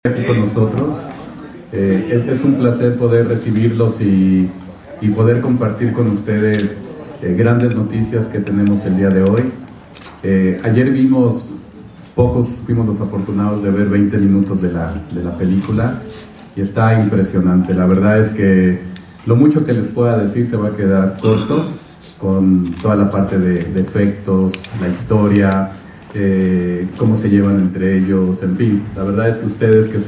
Aquí con nosotros. Es un placer poder recibirlos y poder compartir con ustedes grandes noticias que tenemos el día de hoy. Ayer pocos fuimos los afortunados de ver 20 minutos de la película y está impresionante. La verdad es que lo mucho que les pueda decir se va a quedar corto con toda la parte de efectos, la historia, cómo se llevan entre ellos, en fin. La verdad es que ustedes que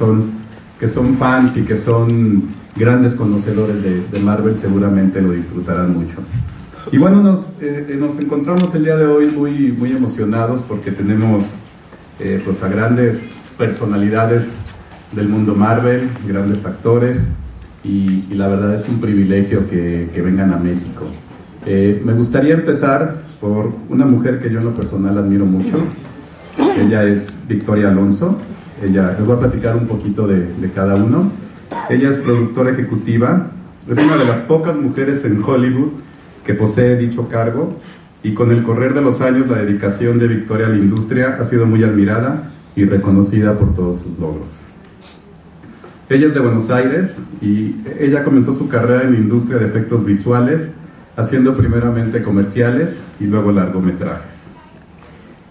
son fans y que son grandes conocedores de Marvel seguramente lo disfrutarán mucho. Y bueno, nos encontramos el día de hoy muy emocionados porque tenemos pues a grandes personalidades del mundo Marvel, grandes actores, y la verdad es un privilegio que vengan a México. Me gustaría empezar por una mujer que yo en lo personal admiro mucho. Ella es Victoria Alonso. Les voy a platicar un poquito de cada uno. Ella es productora ejecutiva, es una de las pocas mujeres en Hollywood que posee dicho cargo, y con el correr de los años la dedicación de Victoria a la industria ha sido muy admirada y reconocida por todos sus logros. Ella es de Buenos Aires y ella comenzó su carrera en la industria de efectos visuales, haciendo primeramente comerciales y luego largometrajes.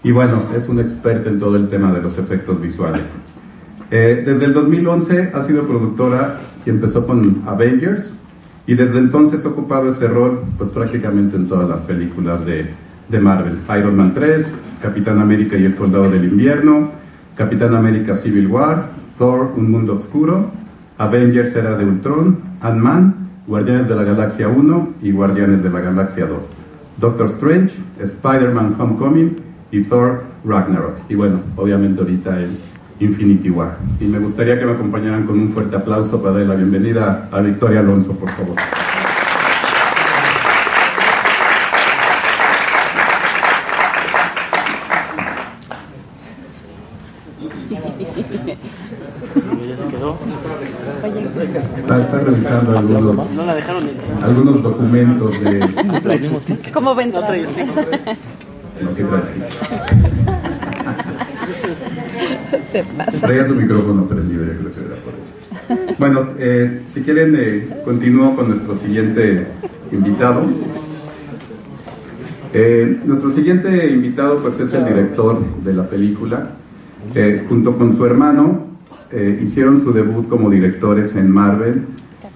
Y bueno, es una experta en todo el tema de los efectos visuales. Desde el 2011 ha sido productora y empezó con Avengers, y desde entonces ha ocupado ese rol pues prácticamente en todas las películas de Marvel. Iron Man 3, Capitán América y el Soldado del Invierno, Capitán América Civil War, Thor, Un Mundo Oscuro, Avengers Era de Ultron, Ant-Man, Guardianes de la Galaxia 1 y Guardianes de la Galaxia 2, Doctor Strange, Spider-Man Homecoming y Thor Ragnarok. Y bueno, obviamente ahorita el Infinity War. Y me gustaría que me acompañaran con un fuerte aplauso para darle la bienvenida a Victoria Alonso, por favor. Ya se quedó. Está revisando algunos documentos de... ¿Cómo ven? No trae stick. No, sí trae stick. Se pasa. Traía su micrófono prendido, yo creo que era por eso. Bueno, si quieren, continúo con nuestro siguiente invitado. Nuestro siguiente invitado pues es el director de la película. Junto con su hermano hicieron su debut como directores en Marvel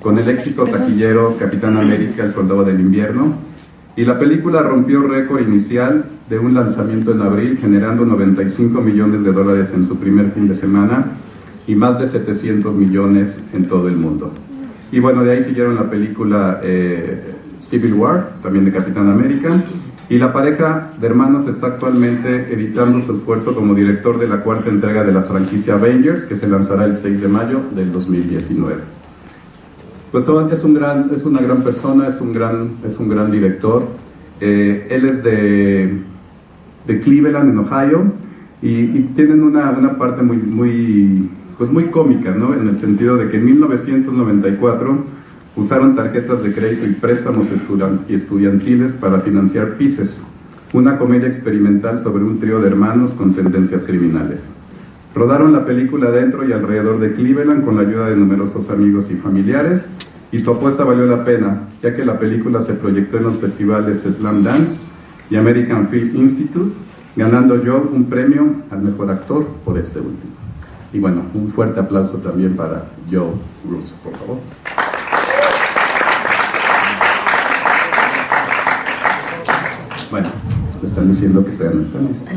con el éxito taquillero Capitán América, el Soldado del Invierno, y la película rompió récord inicial de un lanzamiento en abril, generando 95 millones de dólares en su primer fin de semana y más de 700 millones en todo el mundo. Y bueno, de ahí siguieron la película Civil War, también de Capitán América, y la pareja de hermanos está actualmente editando su esfuerzo como director de la cuarta entrega de la franquicia Avengers, que se lanzará el 6 de mayo del 2019. Pues es una gran persona, es un gran director. Él es de Cleveland, en Ohio, y tienen una parte muy cómica, ¿no? En el sentido de que en 1994 usaron tarjetas de crédito y préstamos estudiantiles para financiar Pieces, una comedia experimental sobre un trío de hermanos con tendencias criminales. Rodaron la película dentro y alrededor de Cleveland con la ayuda de numerosos amigos y familiares, y su apuesta valió la pena, ya que la película se proyectó en los festivales Slam Dance y American Film Institute, ganando yo un premio al mejor actor por este último. Y bueno, un fuerte aplauso también para Joe Russo, por favor. Bueno, me están diciendo que todavía no están listos.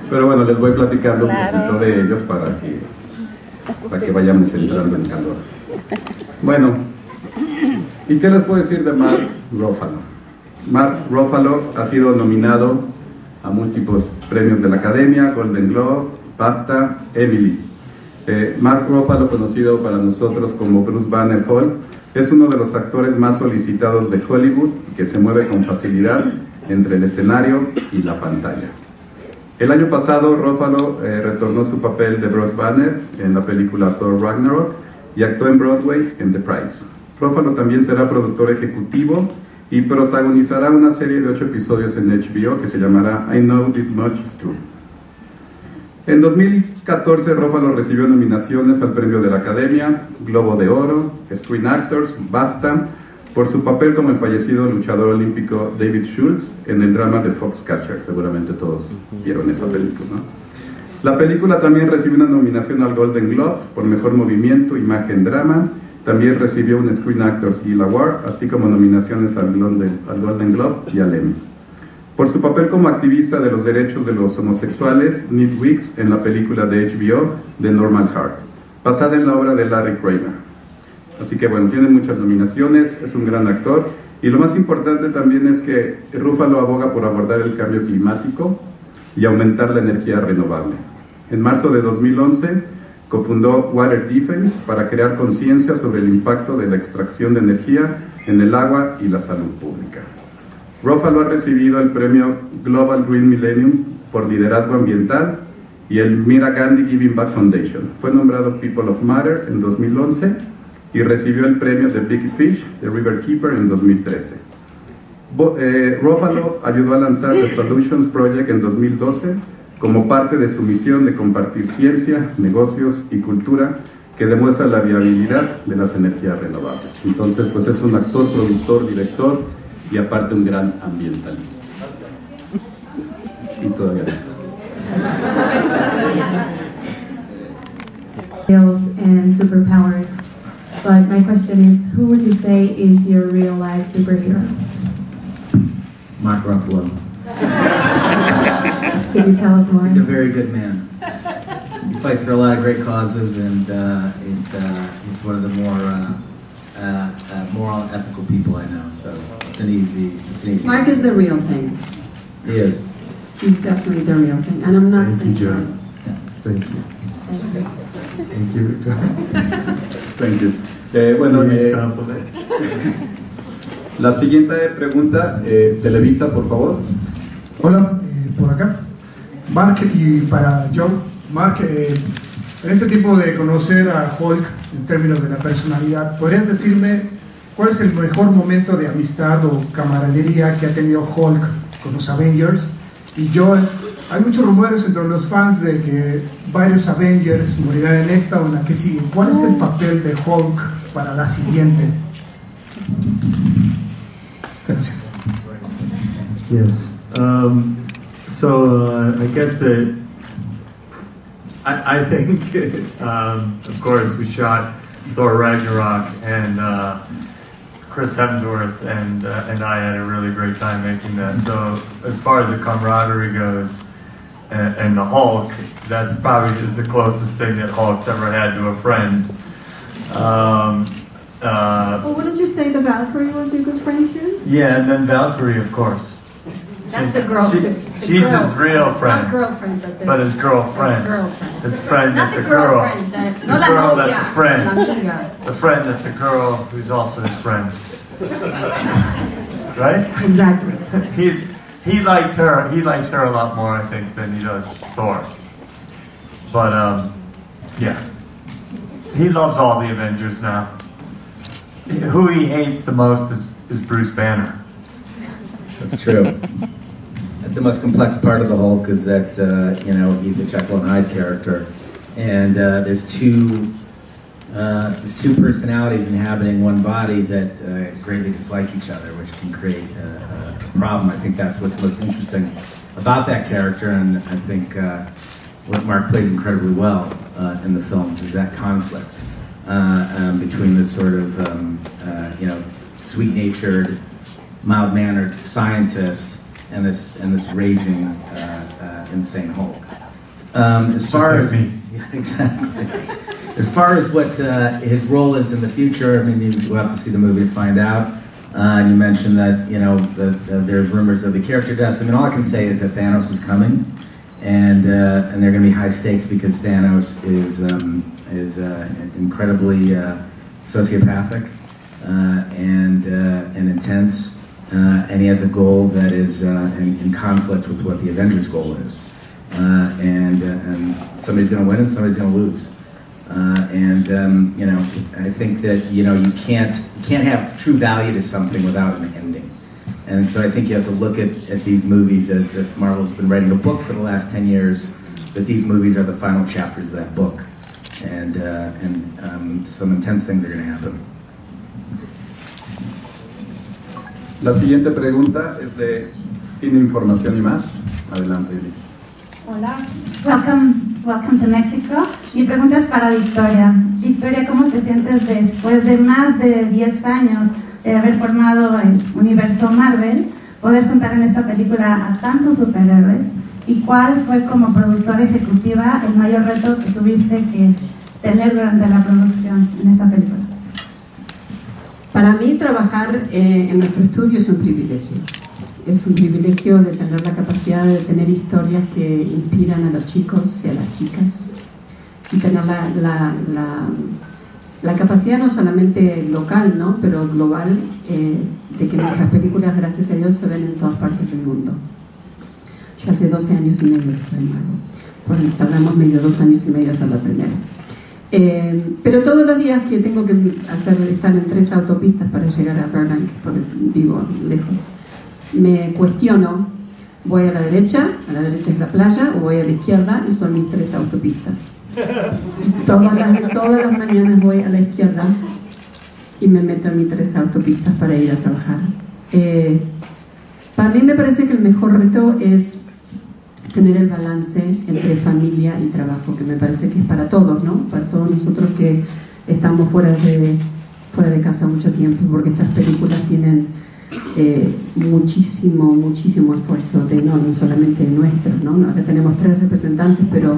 Pero bueno, les voy platicando un poquito de ellos para que vayamos entrando en calor. Bueno, ¿y qué les puedo decir de Mark Ruffalo? Mark Ruffalo ha sido nominado a múltiples premios de la Academia, Golden Globe, BAFTA, Emily. Mark Ruffalo, conocido para nosotros como Bruce Banner Hall, es uno de los actores más solicitados de Hollywood, que se mueve con facilidad entre el escenario y la pantalla. El año pasado, Ruffalo retornó su papel de Bruce Banner en la película Thor Ragnarok y actuó en Broadway en The Price. Ruffalo también será productor ejecutivo y protagonizará una serie de 8 episodios en HBO que se llamará I Know This Much Is True. En 2000 2014, Ruffalo recibió nominaciones al Premio de la Academia, Globo de Oro, Screen Actors, BAFTA, por su papel como el fallecido luchador olímpico David Schultz en el drama de Foxcatcher. Seguramente todos vieron esa película, ¿no? La película también recibió una nominación al Golden Globe por Mejor Movimiento, Imagen, Drama. También recibió un Screen Actors Guild Award, así como nominaciones al Golden Globe y al Emmy. Por su papel como activista de los derechos de los homosexuales, Nick Weeks, en la película de HBO The Normal Heart, basada en la obra de Larry Kramer. Así que bueno, tiene muchas nominaciones, es un gran actor, y lo más importante también es que Ruffalo aboga por abordar el cambio climático y aumentar la energía renovable. En marzo de 2011 cofundó Water Defense para crear conciencia sobre el impacto de la extracción de energía en el agua y la salud pública. Ruffalo ha recibido el premio Global Green Millennium por liderazgo ambiental y el Mira Gandhi Giving Back Foundation. Fue nombrado People of Matter en 2011 y recibió el premio de Big Fish, The River Keeper, en 2013. Ruffalo ayudó a lanzar The Solutions Project en 2012 como parte de su misión de compartir ciencia, negocios y cultura que demuestra la viabilidad de las energías renovables. Entonces, pues es un actor, productor, director y aparte un gran ambientalista. Y todavía no. Skills and superpowers. But my question is, who would you say is your real life superhero? Mark Ruffalo. Can you tell us more? He's a very good man. He fights for a lot of great causes, and he's one of the more moral and ethical people I know. So it's an easy. Mark is the real thing. He is. He's definitely the real thing, and I'm not saying that. Thank you. Thank you. Thank you. Bueno, la siguiente pregunta, Televisa, por favor. Hola, por acá. Mark, y para Joe, Mark, en este tipo de conocer a Hulk en términos de la personalidad, ¿podrías decirme cuál es el mejor momento de amistad o camaradería que ha tenido Hulk con los Avengers? Y Joe, hay muchos rumores entre los fans de que varios Avengers morirán en esta o en la que sigue. ¿Cuál es el papel de Hulk para la siguiente? Gracias. Yes. I guess that I think, of course, we shot Thor Ragnarok, and Chris Hemsworth and I had a really great time making that. So as far as the camaraderie goes, and the Hulk, that's probably just the closest thing that Hulk's ever had to a friend. Well, wouldn't you say the Valkyrie was your good friend too? Yeah, and then Valkyrie, of course. That's the girl. She's his real friend. Not girlfriend, but his girlfriend. Girlfriend. His friend not that's the a girl. Girlfriend, The girl that's a friend. La amiga. The friend that's a girl who's also his friend. Right? Exactly. He liked her. He likes her a lot more, I think, than he does Thor. But yeah, he loves all the Avengers now. Who he hates the most is Bruce Banner. That's true. That's the most complex part of the Hulk, is that he's a Jekyll and Hyde character, and there's two personalities inhabiting one body that greatly dislike each other, which can create a problem. I think that's what's most interesting about that character, and I think what Mark plays incredibly well in the films is that conflict between this sort of sweet-natured, mild-mannered scientist and this raging, insane Hulk. As far as exactly. As far as what his role is in the future, I mean, you'll have to see the movie to find out. And you mentioned that there's rumors of the character deaths. I mean, all I can say is that Thanos is coming, and they're going to be high stakes because Thanos is incredibly sociopathic and intense. And he has a goal that is in conflict with what the Avengers' goal is. And somebody's going to win and somebody's going to lose. I think that you can't have true value to something without an ending. And so I think you have to look at these movies as if Marvel's been writing a book for the last 10 years but these movies are the final chapters of that book, and some intense things are going to happen. La siguiente pregunta es de Cine, Información y Más. Adelante, Liz. Hola, welcome to Mexico. Mi pregunta es para Victoria. Victoria, ¿cómo te sientes después de más de 10 años de haber formado el universo Marvel, poder juntar en esta película a tantos superhéroes? ¿Y cuál fue como productora ejecutiva el mayor reto que tuviste que tener durante la producción en esta película? Para mí trabajar en nuestro estudio es un privilegio. Es un privilegio de tener la capacidad de tener historias que inspiran a los chicos y a las chicas y tener la capacidad no solamente local, ¿no?, pero global, de que nuestras películas, gracias a Dios, se ven en todas partes del mundo. Yo hace 12 años y medio estoy en Marvel. Bueno, tardamos 2 años y medio hacer la primera. Pero todos los días que tengo que estar en 3 autopistas para llegar a Burbank, porque vivo lejos, me cuestiono, voy a la derecha es la playa, o voy a la izquierda y son mis 3 autopistas. Todas las mañanas voy a la izquierda y me meto en mis 3 autopistas para ir a trabajar. Para mí me parece que el mejor reto es tener el balance entre familia y trabajo, que me parece que es para todos, ¿no? Para todos nosotros que estamos fuera de casa mucho tiempo, porque estas películas tienen muchísimo esfuerzo, no solamente nuestros, ¿no? Acá tenemos 3 representantes, pero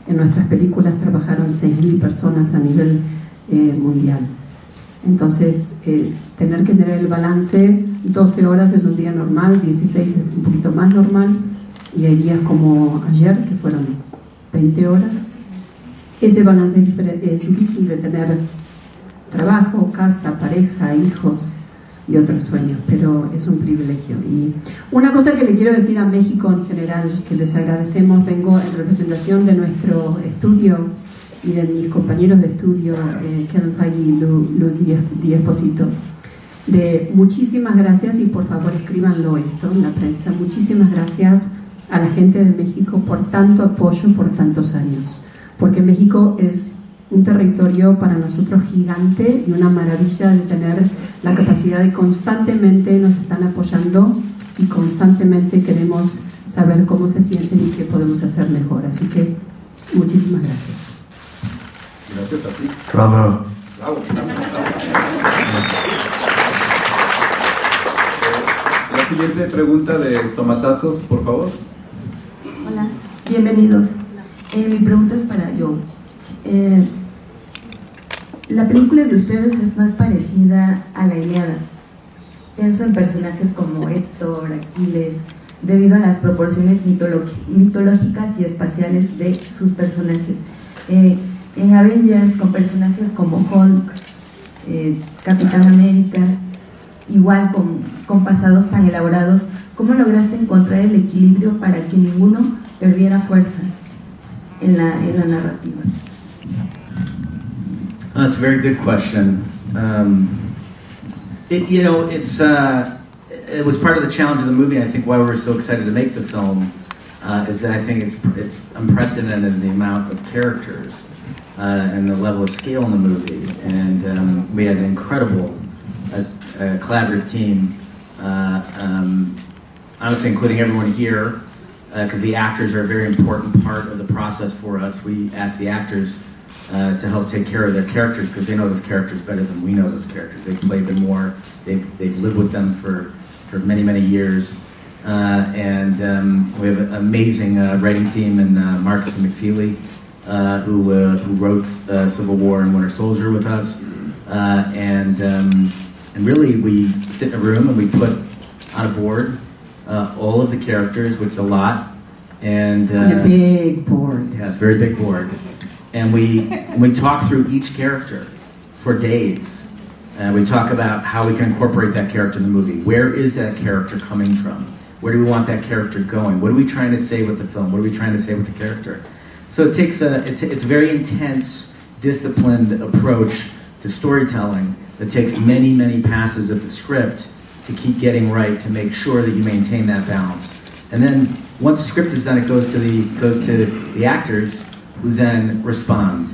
en nuestras películas trabajaron 6.000 personas a nivel mundial. Entonces, tener que tener el balance, 12 horas es un día normal, 16 es un poquito más normal, y hay días como ayer, que fueron 20 horas. Ese balance es difícil de tener trabajo, casa, pareja, hijos y otros sueños, pero es un privilegio. Y una cosa que le quiero decir a México en general, que les agradecemos, vengo en representación de nuestro estudio y de mis compañeros de estudio, Kevin Feige y Lu Díaz-Posito, de muchísimas gracias, y por favor escríbanlo esto en la prensa, muchísimas gracias a la gente de México por tanto apoyo por tantos años, porque México es un territorio para nosotros gigante y una maravilla de tener la capacidad de constantemente nos están apoyando y constantemente queremos saber cómo se sienten y qué podemos hacer mejor. Así que muchísimas gracias. Gracias a ti. Bravo. Bravo. La siguiente pregunta de Tomatazos, por favor. Hola, bienvenidos. Mi pregunta es para Joe. La película de ustedes es más parecida a la Ilíada. Pienso en personajes como Héctor, Aquiles, debido a las proporciones mitológicas y espaciales de sus personajes. En Avengers, con personajes como Hulk, Capitán América, igual con pasados tan elaborados, ¿cómo lograste encontrar el equilibrio para que ninguno perdiera fuerza en la narrativa? That's a very good question. It was part of the challenge of the movie. I think why we were so excited to make the film is that I think it's unprecedented in the amount of characters and the level of scale in the movie. And we had an incredible collaborative team, honestly including everyone here, because the actors are a very important part of the process for us. We ask the actors to help take care of their characters because they know those characters better than we know those characters. They've played them more, they've lived with them for many years. And we have an amazing writing team in Marcus and McFeely, who wrote Civil War and Winter Soldier with us. And really we sit in a room and we put on a board all of the characters, which is a lot. And a big board. Yeah, it's a very big board. And we talk through each character for days. We talk about how we can incorporate that character in the movie. Where is that character coming from? Where do we want that character going? What are we trying to say with the film? What are we trying to say with the character? So it takes it's a very intense, disciplined approach to storytelling that takes many passes of the script to keep getting right, to make sure that you maintain that balance. And then once the script is done, it goes to the actors, who then respond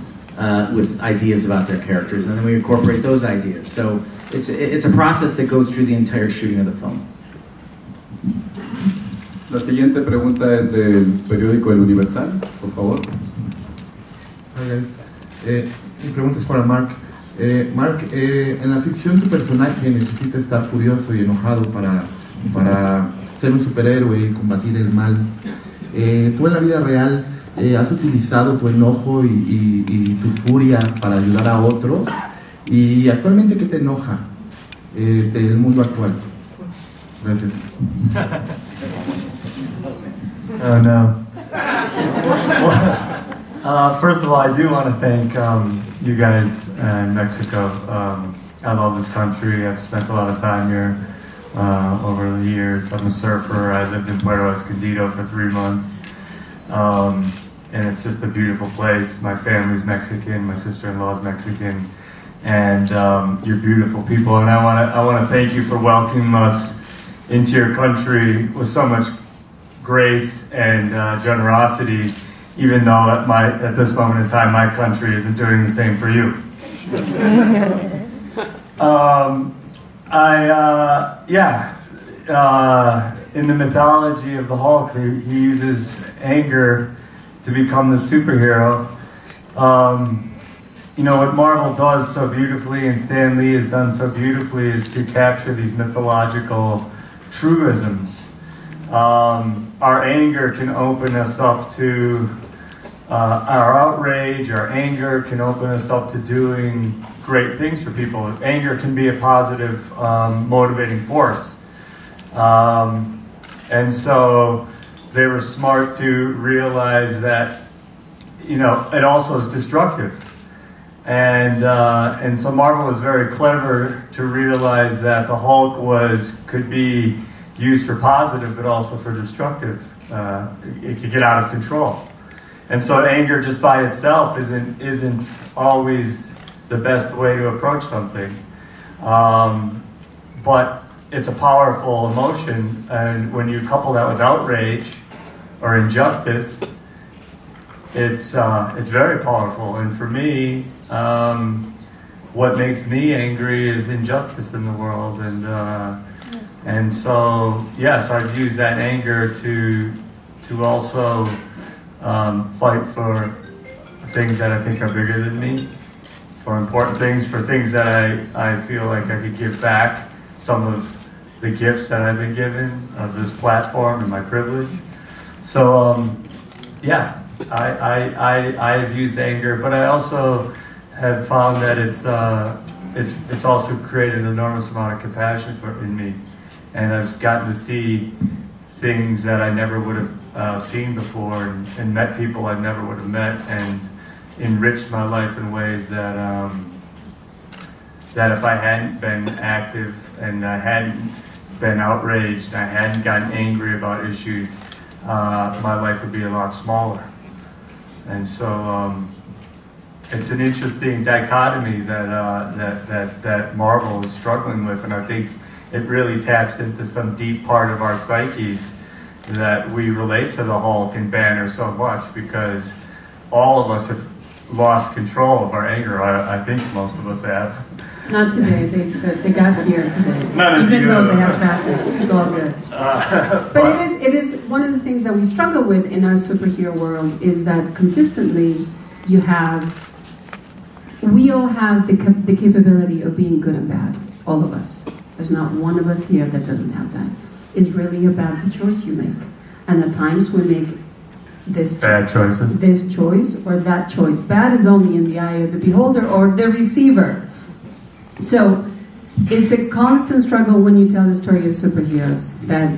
with ideas about their characters, and then we incorporate those ideas. So it's a process that goes through the entire shooting of the film. La siguiente pregunta es del periódico El Universal, por favor. Mi pregunta es para Mark. Mark, en la ficción tu personaje necesita estar furioso y enojado para ser un superhéroe y combatir el mal. Tú en la vida real has utilizado tu enojo y tu furia para ayudar a otros. Y actualmente, ¿qué te enoja del mundo actual? Gracias. Oh no. First of all, I do want to thank you guys in Mexico. I love this country. I've spent a lot of time here over the years. I'm a surfer. I lived in Puerto Escondido for 3 months. And it's just a beautiful place. My family's Mexican. My sister-in-law is Mexican. And you're beautiful people. And I want to thank you for welcoming us into your country with so much grace and generosity, even though at this moment in time my country isn't doing the same for you. In the mythology of the Hulk, he uses anger to become the superhero. You know, what Marvel does so beautifully, and Stan Lee has done so beautifully, is to capture these mythological truisms. Our anger can open us up to our outrage. Our anger can open us up to doing great things for people. Anger can be a positive motivating force. And so they were smart to realize that, you know, it also is destructive. And so Marvel was very clever to realize that the Hulk could be used for positive, but also for destructive. It could get out of control. And so anger just by itself isn't always the best way to approach something. But it's a powerful emotion, and when you couple that with outrage or injustice, it's very powerful. And for me, what makes me angry is injustice in the world, and so yes, I've used that anger to also fight for things that I think are bigger than me, for important things, for things that I feel like I could give back some of the gifts that I've been given of this platform and my privilege. So yeah, I have used anger, but I also have found that it's also created an enormous amount of compassion in me, and I've gotten to see things that I never would have seen before, and met people I never would have met, and enriched my life in ways that that if I hadn't been active and I hadn't been outraged and I hadn't gotten angry about issues, my life would be a lot smaller. And so it's an interesting dichotomy that Marvel is struggling with, and I think it really taps into some deep part of our psyches that we relate to the Hulk and Banner so much, because all of us have lost control of our anger. I think most of us have. Not today. They got here today. Even though they have traffic, it's all good. But it is one of the things that we struggle with in our superhero world is that consistently we all have the capability of being good and bad. All of us. There's not one of us here that doesn't have that. It's really about the choice you make. And at times we make this choice or that choice. Bad is only in the eye of the beholder or the receiver. So it's a constant struggle when you tell the story of superheroes, that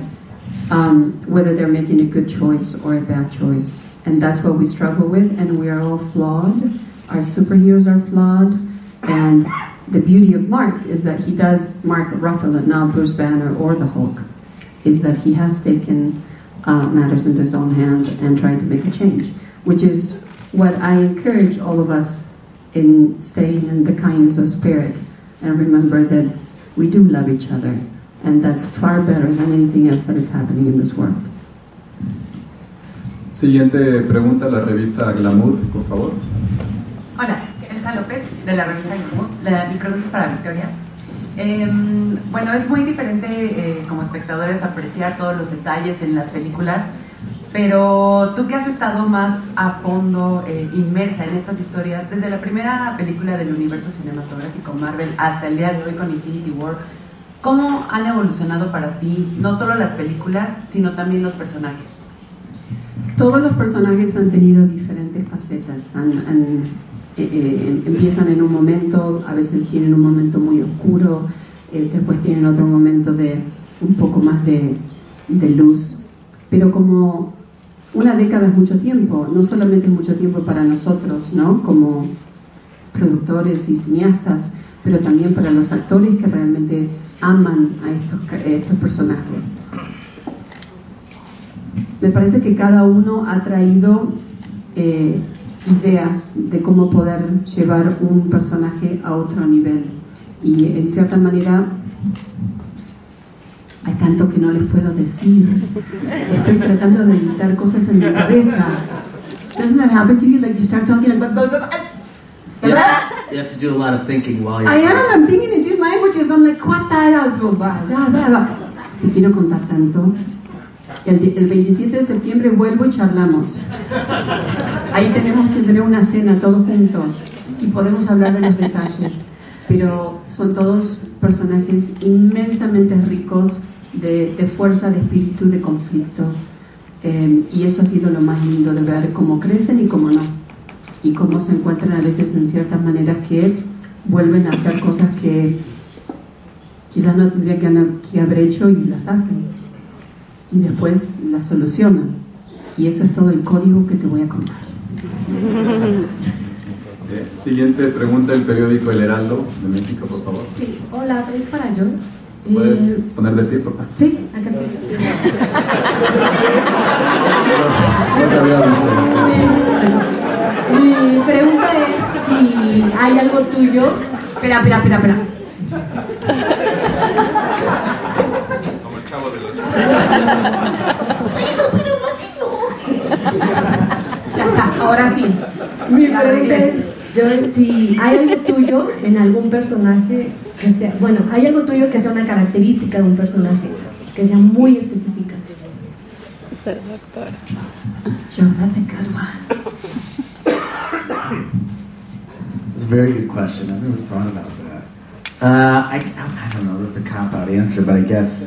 whether they're making a good choice or a bad choice. And that's what we struggle with, and we are all flawed. Our superheroes are flawed, and the beauty of Mark is that he does, Mark Ruffalo, not Bruce Banner or the Hulk, is that he has taken matters into his own hand and tried to make a change, which is what I encourage all of us in staying in the kindness of spirit, and remember that we do love each other, and that's far better than anything else that is happening in this world. Siguiente pregunta, la revista Glamour, por favor. Hola, Elsa López, de la revista Glamour. Mi pregunta es para Victoria. Bueno, es muy diferente como espectadores apreciar todos los detalles en las películas, pero tú que has estado más a fondo inmersa en estas historias, desde la primera película del universo cinematográfico Marvel hasta el día de hoy con Infinity War, ¿cómo han evolucionado para ti no solo las películas, sino también los personajes? Todos los personajes han tenido diferentes facetas. Empiezan en un momento, a veces tienen un momento muy oscuro, después tienen otro momento de un poco más de luz. Pero como una década es mucho tiempo, no solamente es mucho tiempo para nosotros, ¿no? Como productores y cineastas, pero también para los actores que realmente aman a estos personajes. Me parece que cada uno ha traído ideas de cómo poder llevar un personaje a otro nivel. Y en cierta manera, hay tanto que no les puedo decir. Estoy tratando de editar cosas en mi cabeza. Doesn't that happen to you? Like you start talking about... You have to do a lot of thinking while you're I'm thinking in two languages. I'm like, what Te quiero contar tanto. El 27 de septiembre vuelvo y charlamos. Ahí tenemos que tener una cena todos juntos y podemos hablar de los detalles. Pero son todos personajes inmensamente ricos de fuerza, de espíritu, de conflicto. Y eso ha sido lo más lindo de ver cómo crecen y cómo no. Y cómo se encuentran a veces en ciertas maneras que vuelven a hacer cosas que quizás no tendrían que haber hecho y las hacen. Y después las solucionan. Y eso es todo el código que te voy a contar. Siguiente pregunta del periódico El Heraldo de México, por favor. Sí, hola, es para yo. ¿Puedes poner de pie, por favor? Sí, acá estoy. Mi pregunta es si hay algo tuyo. Espera. Ya está, ahora sí. Mi pregunta es si hay algo tuyo en algún personaje que sea, bueno, hay algo tuyo que sea una característica de un personaje que sea muy específica. Ser doctor. Joe, that's a good one. It's a very good question. I've never thought about that. I don't know. That's the cop-out answer, but I guess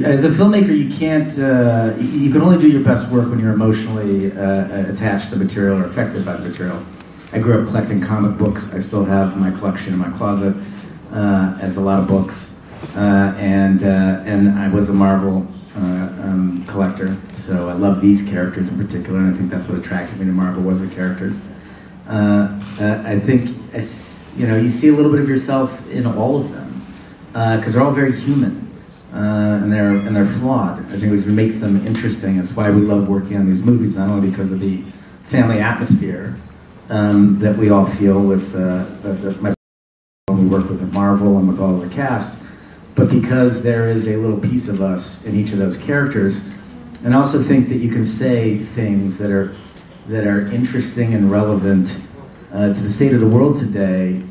as a filmmaker, you can't. You can only do your best work when you're emotionally attached to the material or affected by the material. I grew up collecting comic books. I still have my collection in my closet, as a lot of books, and I was a Marvel collector. So I love these characters in particular, and I think that's what attracted me to Marvel was the characters. I think you see a little bit of yourself in all of them because they're all very human. And they're flawed. I think it makes them interesting. That's why we love working on these movies, not only because of the family atmosphere that we all feel with when we work with Marvel and with all of the cast, but because there is a little piece of us in each of those characters. And I also think that you can say things that are interesting and relevant to the state of the world today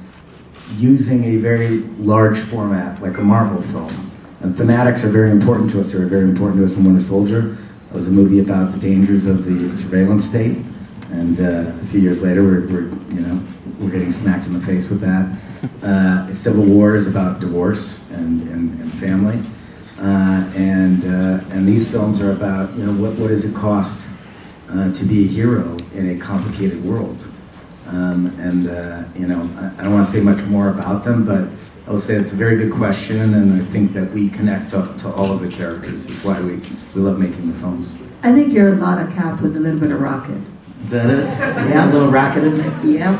using a very large format like a Marvel film. And thematics are very important to us. They were very important to us in Winter Soldier. It was a movie about the dangers of the surveillance state, and a few years later, we're getting smacked in the face with that. Civil War is about divorce and family, and these films are about what does it cost to be a hero in a complicated world. I don't want to say much more about them, but I will say it's a very good question, and I think that we connect to all of the characters. That's why we love making the films. I think you're a lot of Cap with a little bit of Rocket. Is that it? Yeah. A little Rocket in there? Yeah.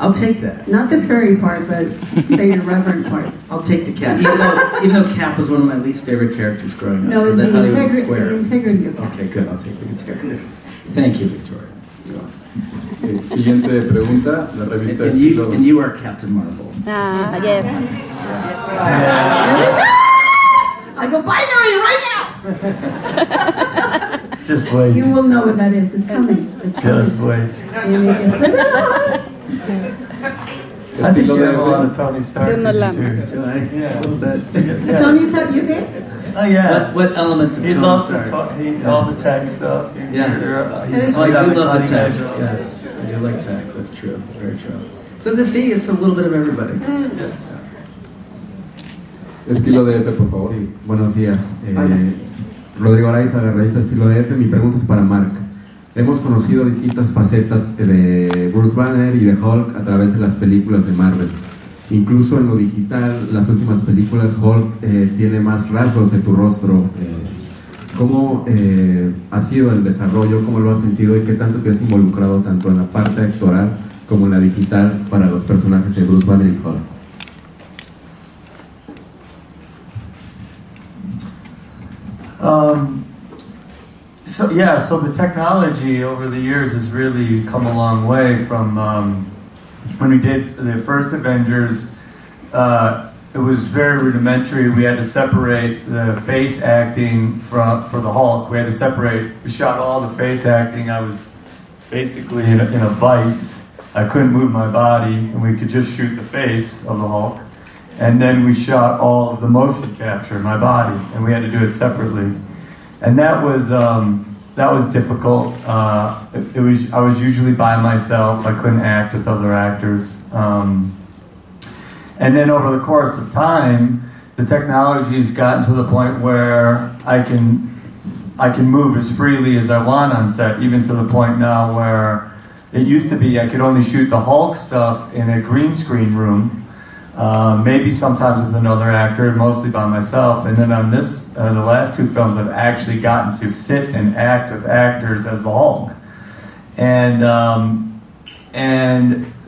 I'll take that. Not the fairy part, but the irreverent part. I'll take the Cap. Even though Cap was one of my least favorite characters growing up. No, it's the integrity of Cap. Okay, good. I'll take the integrity. Thank you, Victoria. Siguiente pregunta, la revista and you are Captain Marvel. Yes. I go binary right now. Just wait. You will know what that is. It's coming. It's coming. Just wait. I think you have a lot of Tony Stark in you too. Yeah, a little bit. Yeah. Tony Stark, you think? Oh yeah. What elements of he Tony loves Stark? to talk. All the tech stuff. Yeah. He's I do love the tech. edge. Yes, I do like tech. That's true. Very true. So to see, it's a little bit of everybody. Estilo DF, por favor. Y buenos días. Rodrigo Araiza, de la revista Estilo DF. Mi pregunta es para Mark. Hemos conocido distintas facetas de Bruce Banner y de Hulk a través de las películas de Marvel. Incluso en lo digital, las últimas películas, Hulk tiene más rasgos de tu rostro. ¿Cómo ha sido el desarrollo? ¿Cómo lo has sentido? ¿Y qué tanto te has involucrado tanto en la parte actoral como en la digital para los personajes de Bruce Banner y Hulk? So the technology over the years has really come a long way from when we did the first Avengers. It was very rudimentary. We had to separate the face acting for the Hulk. We had to separate. We shot all the face acting. I was basically in a vice. I couldn't move my body, and we could just shoot the face of the Hulk. And then we shot all of the motion capture, my body, and we had to do it separately. And that was difficult. I was usually by myself. I couldn't act with other actors. And then over the course of time, the technology has gotten to the point where I can move as freely as I want on set, even to the point now where it used to be I could only shoot the Hulk stuff in a green screen room. Maybe sometimes with another actor, mostly by myself. And then on the last two films, I've actually gotten to sit and act with actors as the Hulk. And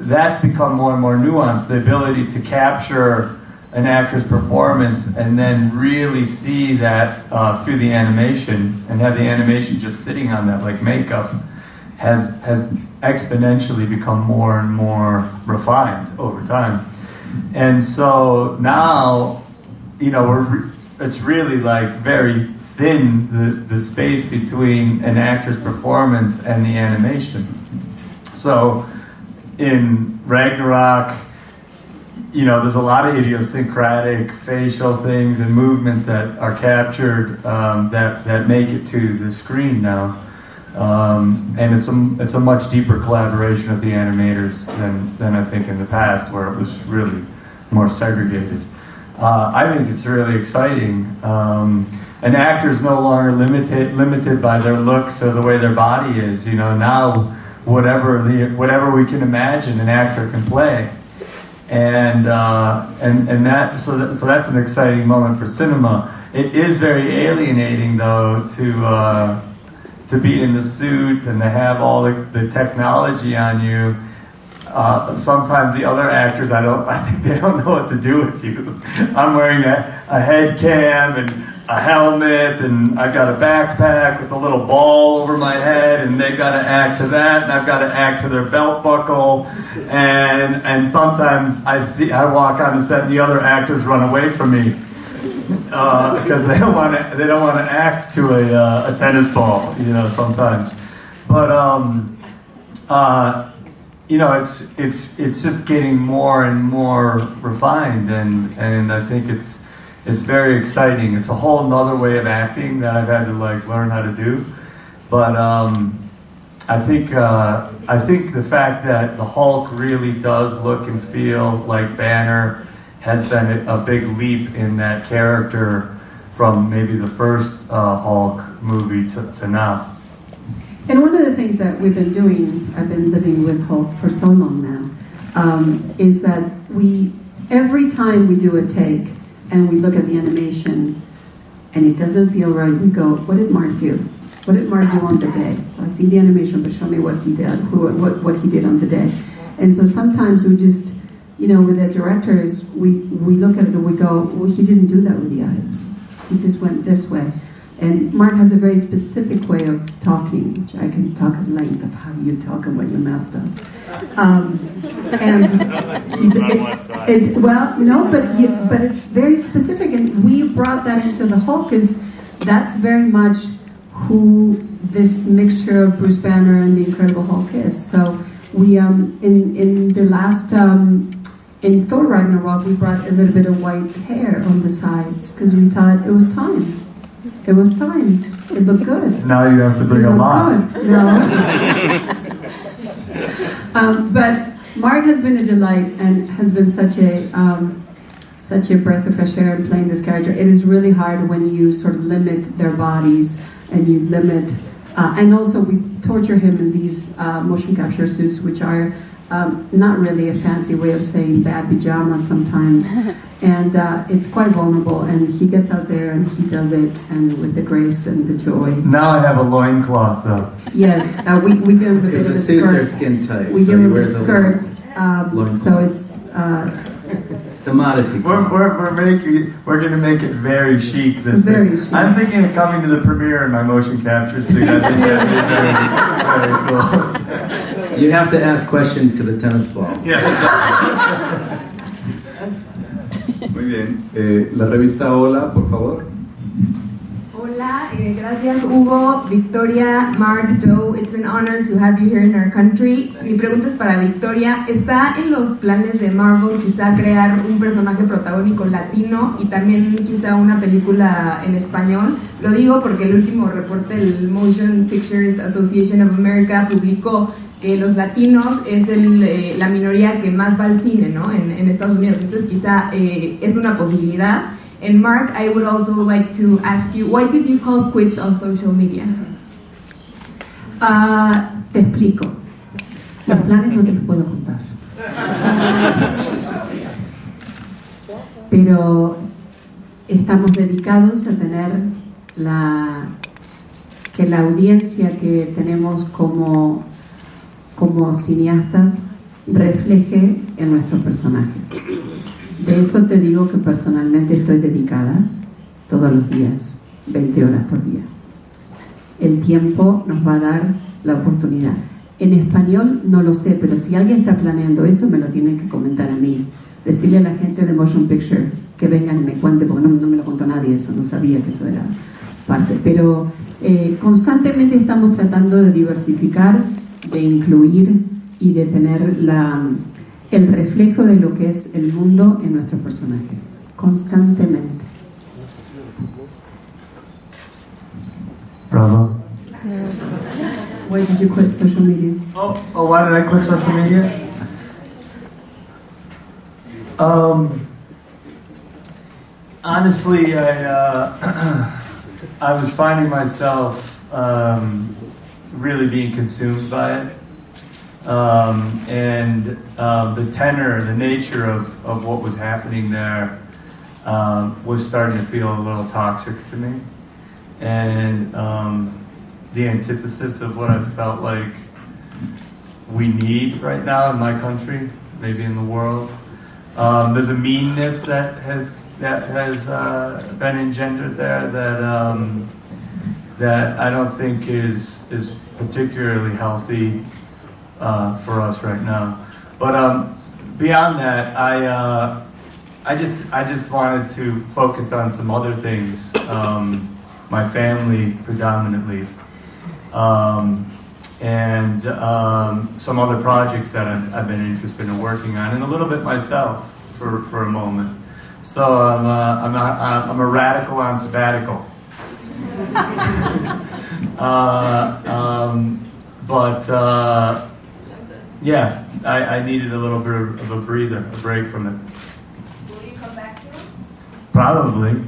that's become more and more nuanced, the ability to capture an actor's performance and then really see that through the animation and have the animation just sitting on that like makeup has exponentially become more and more refined over time. And so now, it's really like very thin, the space between an actor's performance and the animation. So in Ragnarok, there's a lot of idiosyncratic facial things and movements that are captured that make it to the screen now. And it's a much deeper collaboration with the animators than I think in the past, where it was really more segregated. I think it's really exciting. An actor's no longer limited by their looks or the way their body is. Now whatever we can imagine, an actor can play. And that's an exciting moment for cinema. It is very alienating, though, to be in the suit and to have all the technology on you. Sometimes the other actors, I think they don't know what to do with you. I'm wearing a head cam and a helmet, and I've got a backpack with a little ball over my head, and they've got to act to that, and I've got to act to their belt buckle, and sometimes I walk on the set and the other actors run away from me because they don't want to act to a tennis ball, sometimes. But it's just getting more and more refined, and I think it's very exciting. It's a whole nother way of acting that I've had to learn how to do. But I think the fact that the Hulk really does look and feel like Banner has been a big leap in that character from maybe the first Hulk movie to now. And one of the things that we've been doing, I've been living with Hulk for so long now, is that every time we do a take and we look at the animation and it doesn't feel right, we go, what did Mark do? What did Mark do on the day? So I see the animation, but show me what he did, what he did on the day. And so sometimes we just, with the directors, we look at it and we go, well, he didn't do that with the eyes. He just went this way. And Mark has a very specific way of talking, which I can talk at length of how you talk and what your mouth does. But it's very specific, and we brought that into the Hulk, because that's very much who this mixture of Bruce Banner and the Incredible Hulk is. So we in the last in Thor Ragnarok we brought a little bit of white hair on the sides because we thought it was time. It was time. It looked good. Now you have to bring a lot. Good. No. But Mark has been a delight and has been such a breath of fresh air in playing this character. It is really hard when you sort of limit their bodies and you limit, and also we torture him in these motion capture suits, which are not really a fancy way of saying bad pajamas sometimes. And it's quite vulnerable, and he gets out there and he does it, and with the grace and the joy. Now I have a loincloth though. Yes, we give him a bit of a suits skirt. are skin tight. We so give he him wears a skirt, so it's a modesty. We're going to make it very chic this Very thing. chic. I'm thinking of coming to the premiere in my motion capture suit. I think that'd be very, very cool. You have to ask questions to the tennis ball. Yeah. Muy bien. La revista Hola, por favor. Hola, gracias Hugo, Victoria, Mark, Joe. It's an honor to have you here in our country. Mi pregunta es para Victoria. ¿Está en los planes de Marvel quizá crear un personaje protagónico latino y también quizá una película en español? Lo digo porque el último reporte del Motion Pictures Association of America publicó que los latinos es la minoría que más va al cine, ¿no? en Estados Unidos. Entonces quizá es una posibilidad. And Mark, I would also like to ask you, why did you call quits on social media? Te explico. Los planes no te los puedo contar. Pero estamos dedicados a tener que la audiencia que tenemos como cineastas refleje en nuestros personajes. De eso te digo que personalmente estoy dedicada todos los días, 20 horas por día. El tiempo nos va a dar la oportunidad. En español no lo sé, pero si alguien está planeando eso, me lo tienen que comentar a mí. Decirle a la gente de Motion Picture que vengan y me cuente, porque no me lo contó nadie eso, no sabía que eso era parte. Pero constantemente estamos tratando de diversificar, de incluir y de tener el reflejo de lo que es el mundo en nuestros personajes, constantemente. Bravo. Why did you quit social media? Oh, why did I quit social media? Honestly, I was finding myself really being consumed by it. And the tenor, the nature of what was happening there was starting to feel a little toxic to me. And the antithesis of what I felt like we need right now in my country, maybe in the world. There's a meanness that has been engendered there that I don't think is particularly healthy for us right now. But beyond that, I just wanted to focus on some other things, my family predominantly, and some other projects that I've been interested in working on, and a little bit myself for a moment. So I'm a radical on sabbatical. Yeah, I needed a little bit of a breather, a break from it. Will you come back to it? Probably.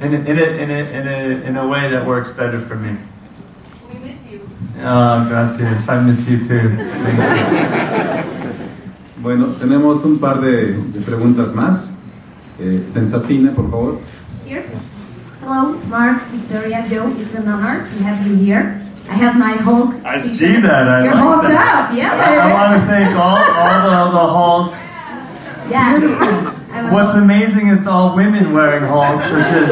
in a way that works better for me. We miss you. Oh, gracias. I miss you too. Thank you. Bueno, tenemos un par de preguntas más. Sensacine, por favor. Here. Hello, Mark, Victoria, Joe. It's an honor to have you here. I have my Hulk. I see that. You're like hulked that. up, yeah. I want to thank all the Hulks. Yeah. What's amazing, it's all women wearing Hulks, which is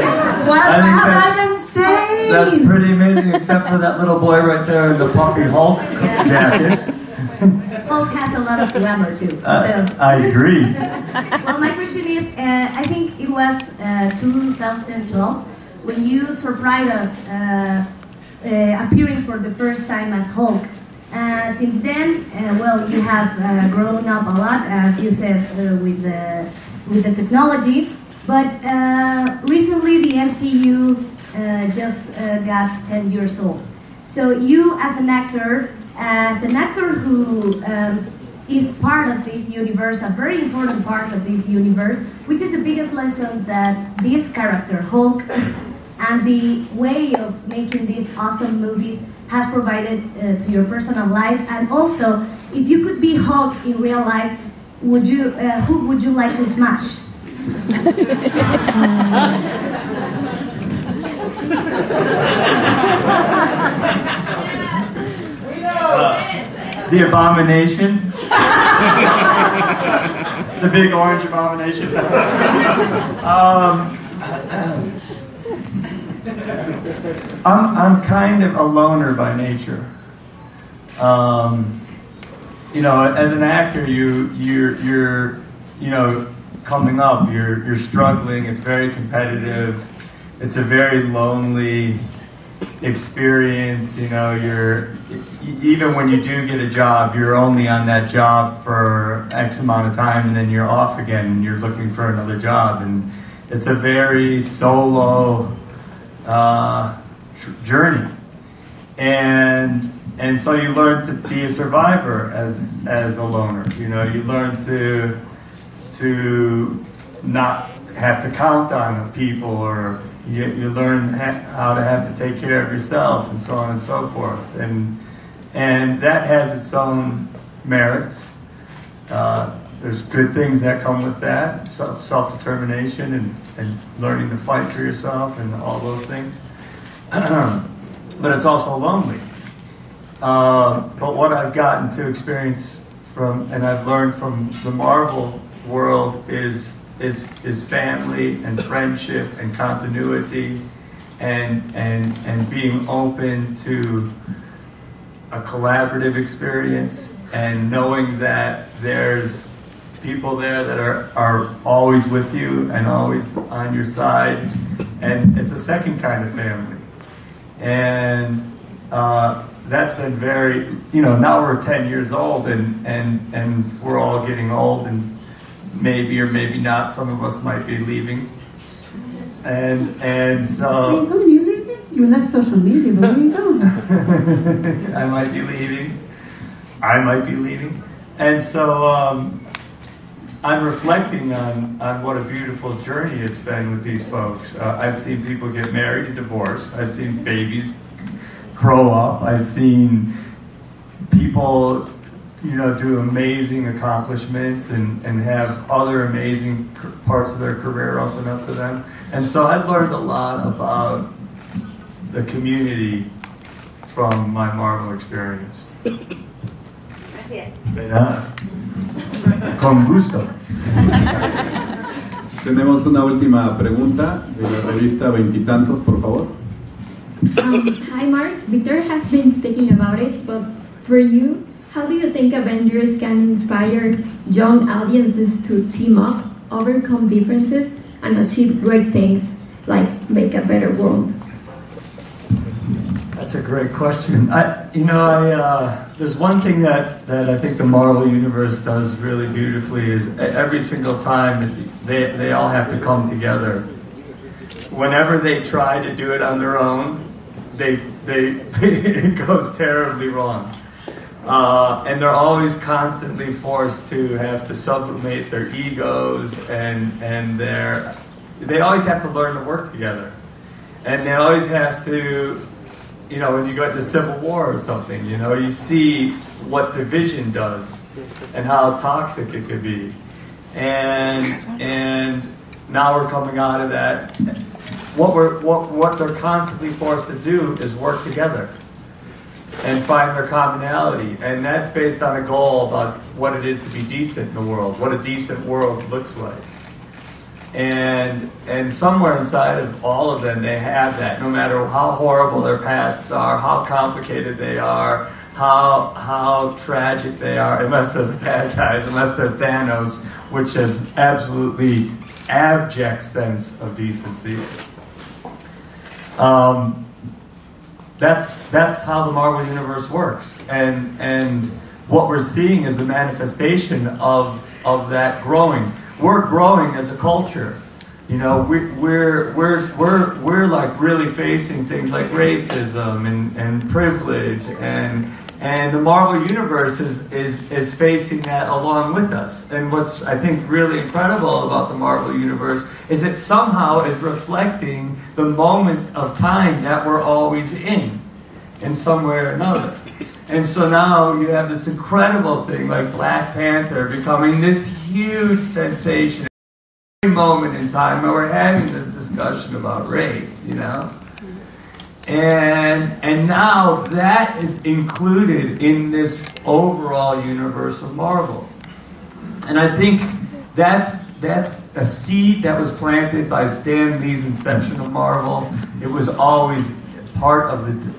That's insane. That's pretty amazing, except for that little boy right there in the puffy Hulk jacket. Hulk has a lot of glamour too. So. I agree. Well, my question is, I think it was 2012 when you surprised us appearing for the first time as Hulk. Since then, well, you have grown up a lot, as you said, with the technology. But recently, the MCU just got 10 years old. So you, as an actor who is part of this universe, a very important part of this universe, which is the biggest lesson that this character, Hulk, and the way of making these awesome movies has provided to your personal life? And also, if you could be Hulk in real life, would you, who would you like to smash? The Abomination. The big orange abomination. I'm kind of a loner by nature. You know, as an actor, you're coming up. You're struggling. It's very competitive. It's a very lonely experience. You know, even when you do get a job, you're only on that job for X amount of time, and then you're off again, and you're looking for another job. And it's a very solo journey, and so you learn to be a survivor as a loner. You know, you learn to not have to count on people, or you learn how to have to take care of yourself, and so on and so forth. And that has its own merits. There's good things that come with that, self-determination and learning to fight for yourself and all those things. But it's also lonely. But what I've gotten to experience from, and I've learned from the Marvel world, is family and friendship and continuity, and being open to a collaborative experience, and knowing that there's people there that are always with you and always on your side, and it's a second kind of family. And that's been very, you know, now we're 10 years old, and we're all getting old, and maybe or maybe not, some of us might be leaving. And so... You left social media, but where are you going? I might be leaving. I might be leaving. And so I'm reflecting on what a beautiful journey it's been with these folks. I've seen people get married and divorced. I've seen babies grow up. I've seen people, you know, do amazing accomplishments and have other amazing parts of their career open up to them. And so I've learned a lot about the community from my Marvel experience. Con gusto. Tenemos una última pregunta de la revista Veintitantos, por favor. Hi Mark, Victoria has been speaking about it, but for you, how do you think Avengers can inspire young audiences to team up, overcome differences, and achieve great things, like make a better world? That's a great question. There's one thing that I think the Marvel Universe does really beautifully is every single time they all have to come together. Whenever they try to do it on their own, it goes terribly wrong. And they're always constantly forced to have to sublimate their egos, and they always have to learn to work together. And they always have to, you know, when you go into Civil War or something, you know, you see what division does and how toxic it could be. And now we're coming out of that. What they're constantly forced to do is work together and find their commonality. And that's based on a goal about what it is to be decent in the world, what a decent world looks like. And somewhere inside of all of them, they have that, no matter how horrible their pasts are, how complicated they are, how tragic they are, unless they're the bad guys, unless they're Thanos, which has absolutely abject sense of decency. That's how the Marvel Universe works, and what we're seeing is the manifestation of that growing. We're growing as a culture. You know, we're like really facing things like racism and privilege, and the Marvel Universe is facing that along with us. And what's, I think, really incredible about the Marvel Universe is it somehow is reflecting the moment of time that we're always in some way or another. And so now you have this incredible thing like Black Panther becoming this huge sensation. Moment in time where we're having this discussion about race, you know, and now that is included in this overall universe of Marvel, and I think that's a seed that was planted by Stan Lee's inception of Marvel. It was always part of the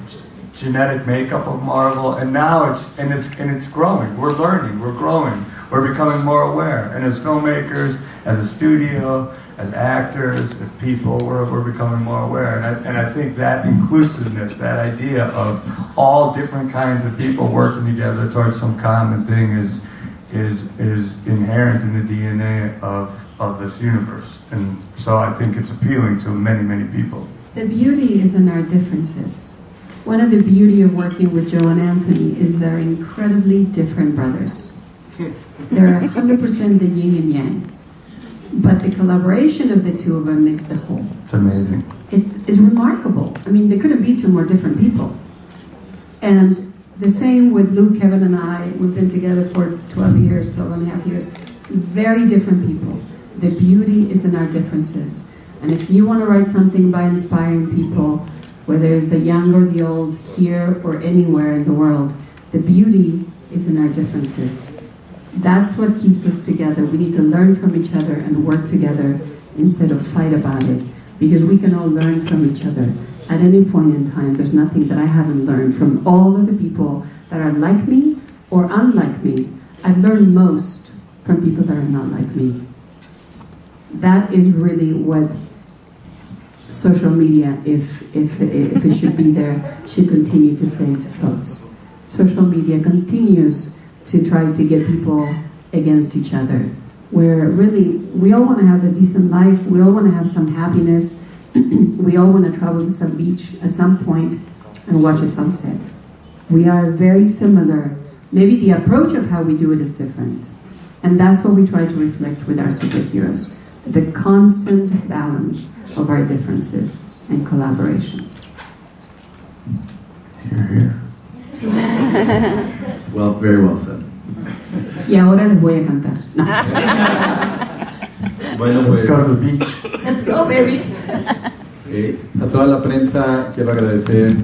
genetic makeup of Marvel, and now it's growing. We're learning, we're growing, we're becoming more aware, and as filmmakers, as a studio, as actors, as people, we're becoming more aware. And I think that inclusiveness, that idea of all different kinds of people working together towards some common thing is inherent in the DNA of this universe. And so I think it's appealing to many, many people. The beauty is in our differences. One of the beauty of working with Joe and Anthony is they're incredibly different brothers. They're 100% the yin and yang. But the collaboration of the two of them makes the whole. It's amazing. It's remarkable. I mean, there couldn't be two more different people. And the same with Luke, Kevin, and I. We've been together for 12 years, 12 and a half years. Very different people. The beauty is in our differences. And if you want to write something by inspiring people, whether it's the young or the old, here or anywhere in the world, the beauty is in our differences. That's what keeps us together. We need to learn from each other and work together instead of fight about it, because we can all learn from each other. At any point in time, there's nothing that I haven't learned from all of the people that are like me or unlike me. I've learned most from people that are not like me. That is really what social media, if it should be there, should continue to say to folks. Social media continues to try to get people against each other, where really we all want to have a decent life, we all want to have some happiness, we all want to travel to some beach at some point and watch a sunset. We are very similar. Maybe the approach of how we do it is different. And that's what we try to reflect with our superheroes. The constant balance of our differences and collaboration. Here, here. Well, very well said. Y ahora les voy a cantar. No. Bueno, pues, let's go to the beach. Let's go, baby. Sí, a toda la prensa quiero agradecer